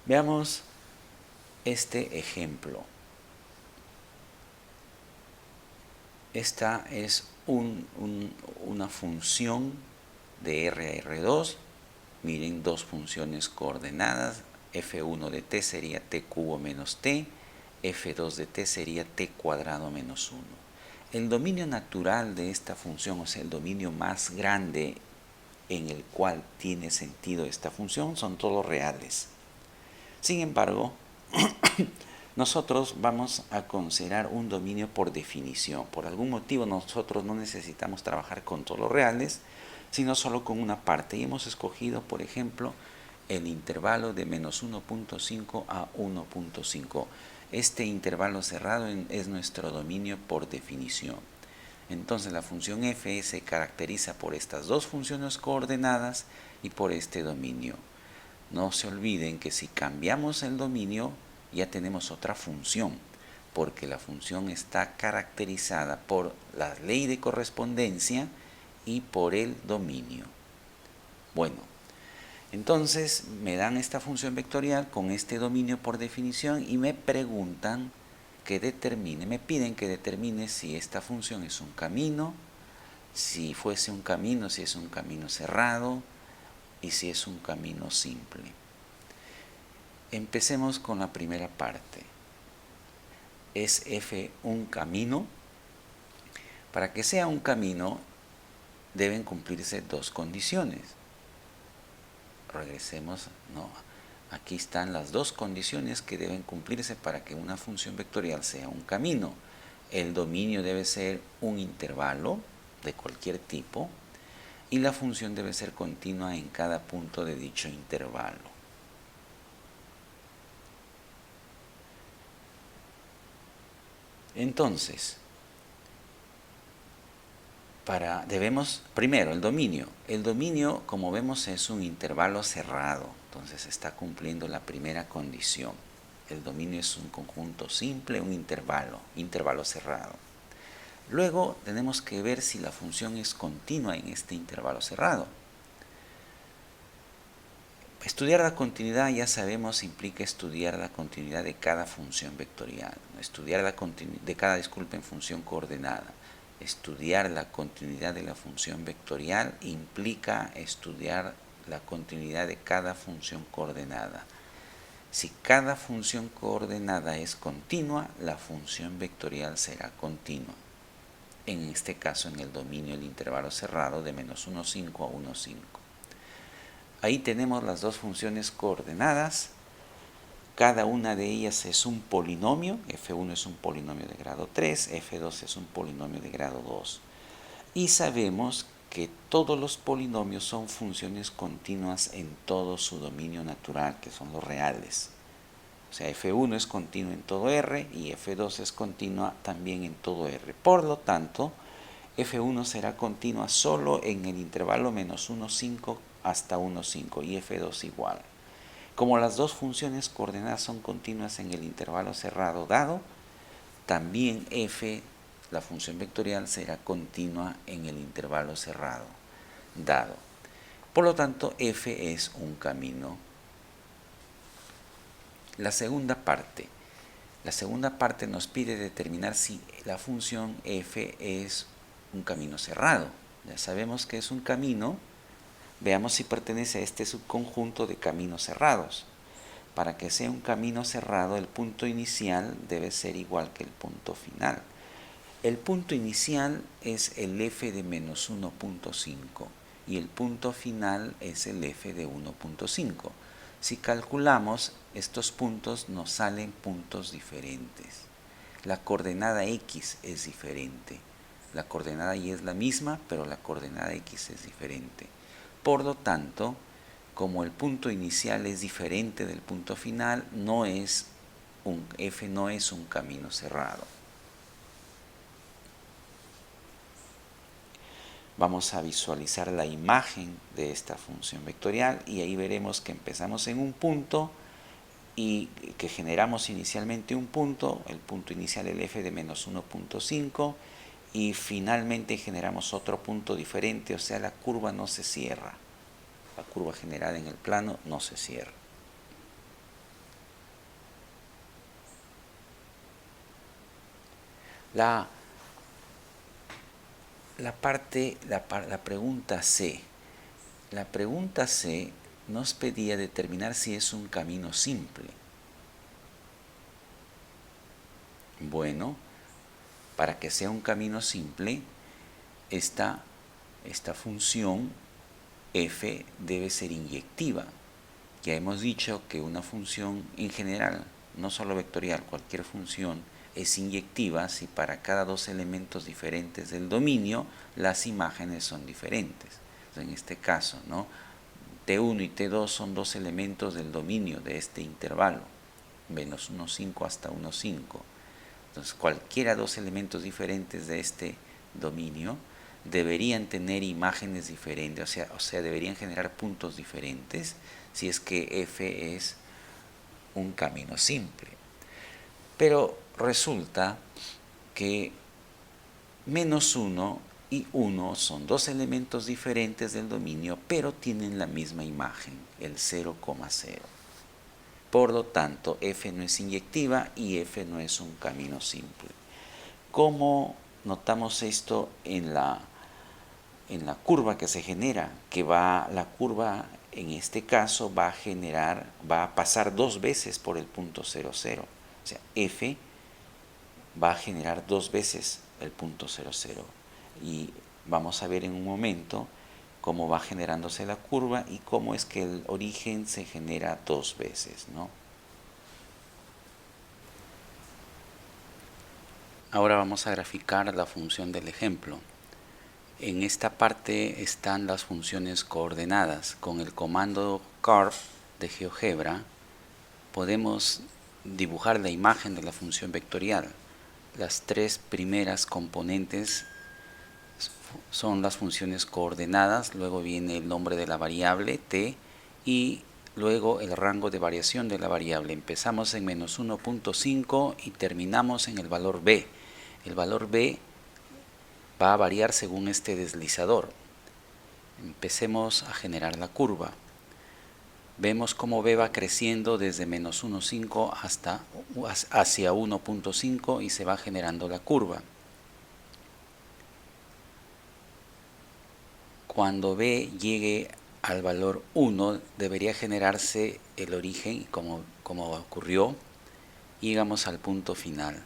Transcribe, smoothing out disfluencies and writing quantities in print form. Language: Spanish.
Veamos este ejemplo. Esta es una función de R a R2. Miren, dos funciones coordenadas. F1 de t sería t cubo menos t. F2 de t sería t cuadrado menos 1. El dominio natural de esta función, o sea, el dominio más grande en el cual tiene sentido esta función, son todos reales. Sin embargo, nosotros vamos a considerar un dominio por definición. Por algún motivo nosotros no necesitamos trabajar con todos los reales, sino solo con una parte. Y hemos escogido, por ejemplo, el intervalo de menos 1.5 a 1.5. Este intervalo cerrado es nuestro dominio por definición. Entonces la función f se caracteriza por estas dos funciones coordenadas y por este dominio. No se olviden que si cambiamos el dominio ya tenemos otra función, porque la función está caracterizada por la ley de correspondencia y por el dominio. Bueno, entonces me dan esta función vectorial con este dominio por definición y me preguntan que determine, me piden que determine si esta función es un camino, si fuese un camino, si es un camino cerrado y si es un camino simple. Empecemos con la primera parte. ¿Es f un camino? Para que sea un camino deben cumplirse dos condiciones. Regresemos, no, aquí están las dos condiciones que deben cumplirse para que una función vectorial sea un camino. El dominio debe ser un intervalo de cualquier tipo y la función debe ser continua en cada punto de dicho intervalo. Entonces, debemos, primero, el dominio. El dominio, como vemos, es un intervalo cerrado, entonces está cumpliendo la primera condición. El dominio es un conjunto simple, un intervalo cerrado. Luego tenemos que ver si la función es continua en este intervalo cerrado. Estudiar la continuidad, ya sabemos, implica estudiar la continuidad de cada función vectorial, estudiar la continuidad de cada, función coordenada. Estudiar la continuidad de la función vectorial implica estudiar la continuidad de cada función coordenada. Si cada función coordenada es continua, la función vectorial será continua. En este caso, en el dominio del intervalo cerrado de menos 1,5 a 1,5. Ahí tenemos las dos funciones coordenadas. Cada una de ellas es un polinomio. F1 es un polinomio de grado 3, F2 es un polinomio de grado 2. Y sabemos que todos los polinomios son funciones continuas en todo su dominio natural, que son los reales. O sea, F1 es continuo en todo R y F2 es continua también en todo R. Por lo tanto, F1 será continua solo en el intervalo menos 1,5 hasta 1,5 y F2 igual. Como las dos funciones coordenadas son continuas en el intervalo cerrado dado, también f, la función vectorial, será continua en el intervalo cerrado dado. Por lo tanto, f es un camino. La segunda parte nos pide determinar si la función f es un camino cerrado. Ya sabemos que es un camino. Veamos si pertenece a este subconjunto de caminos cerrados. Para que sea un camino cerrado, el punto inicial debe ser igual que el punto final. El punto inicial es el f de menos 1.5 y el punto final es el f de 1.5. Si calculamos estos puntos, nos salen puntos diferentes. La coordenada x es diferente. La coordenada y es la misma, pero la coordenada x es diferente. Por lo tanto, como el punto inicial es diferente del punto final, f no es un camino cerrado. Vamos a visualizar la imagen de esta función vectorial y ahí veremos que empezamos en un punto y que generamos inicialmente un punto, el punto inicial el f de menos 1.5 y finalmente generamos otro punto diferente, o sea, la curva no se cierra. La curva generada en el plano no se cierra. La pregunta C. La pregunta C nos pedía determinar si es un camino simple. Bueno, para que sea un camino simple, esta función f debe ser inyectiva. Ya hemos dicho que una función en general, no solo vectorial, cualquier función es inyectiva si para cada dos elementos diferentes del dominio las imágenes son diferentes. Entonces, en este caso, ¿no? T1 y T2 son dos elementos del dominio de este intervalo, menos 1,5 hasta 1,5. Entonces, cualquiera dos elementos diferentes de este dominio deberían tener imágenes diferentes, o sea, deberían generar puntos diferentes si es que f es un camino simple. Pero resulta que menos 1 y 1 son dos elementos diferentes del dominio, pero tienen la misma imagen, el 0,0. Por lo tanto, f no es inyectiva y f no es un camino simple. ¿Cómo notamos esto en la curva que se genera? La curva en este caso va a pasar dos veces por el punto 0, 0. O sea, f va a generar dos veces el punto 0, 0. Y vamos a ver en un momento cómo va generándose la curva y cómo es que el origen se genera dos veces, ¿no? Ahora vamos a graficar la función del ejemplo. En esta parte están las funciones coordenadas. Con el comando carve de GeoGebra podemos dibujar la imagen de la función vectorial. Las tres primeras componentes son las funciones coordenadas, luego viene el nombre de la variable t y luego el rango de variación de la variable. Empezamos en menos 1.5 y terminamos en el valor b. El valor b va a variar según este deslizador. Empecemos a generar la curva. Vemos cómo b va creciendo desde menos 1,5 hacia 1.5 y se va generando la curva. Cuando b llegue al valor 1 debería generarse el origen como ocurrió y llegamos al punto final.